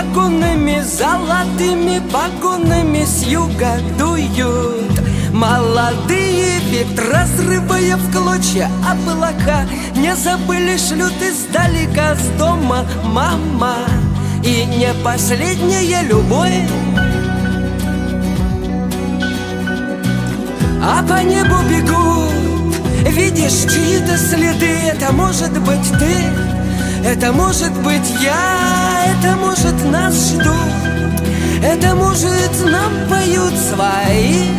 вагонами, золотыми погонами с юга дуют молодые ветра, разрывая в клочья облака. Не забыли, шлют издалека с дома мама, и не последняя любовь. А по небу бегут, видишь, чьи-то следы. Это может быть ты, это может быть я, это может нас ждут, это может нам поют свои.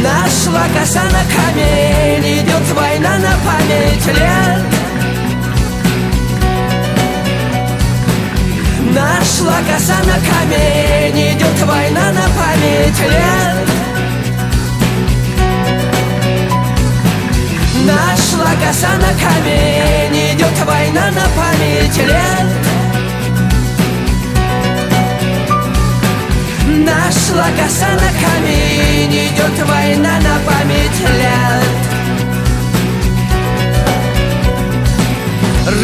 Нашла коса на камень, идет война на память лет. Нашла коса на камень, идет война на память лет. Нашла коса на камень, идет война на память лет. Нашла коса на камень, идет война на память лет.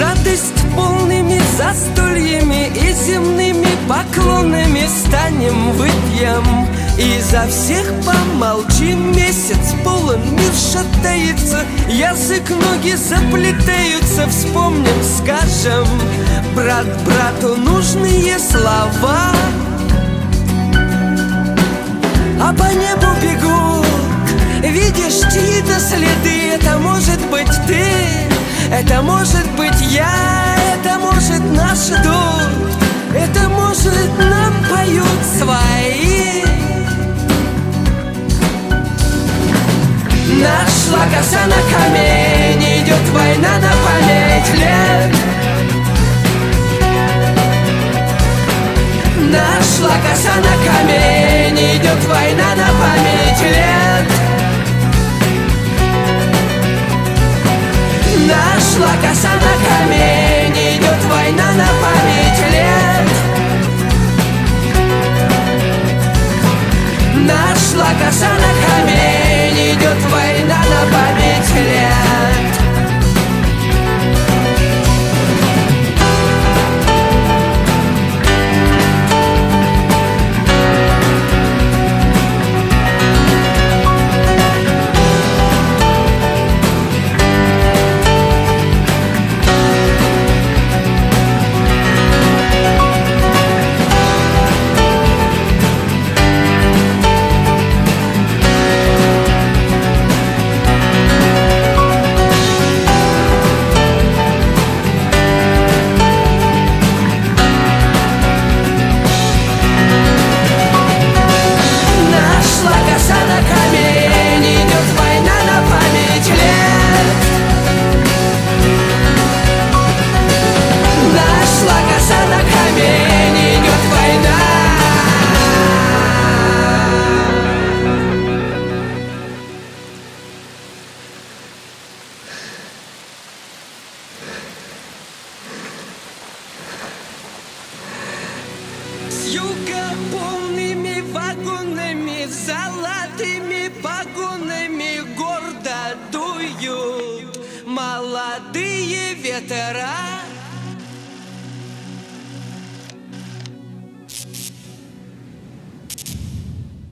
Радость полными застольями и земными поклонами станем, выпьем и за всех помолчим. Месяц полон, мир шатается, язык, ноги заплетаются. Вспомним, скажем брат брату нужные слова. А по небу бегут, видишь, чьи-то следы. Это может быть ты, это может быть я, это может нас ждут, это может нам поют свои. Нашла коса на камень, идет война на память лет. Нашла коса на камень, идет война на память лет. Нашла коса на камень, идет война на память лет. Нашла коса на камень, идет война на память лет. С юга полными вагонами, золотыми погонами гордо дуют молодые ветра.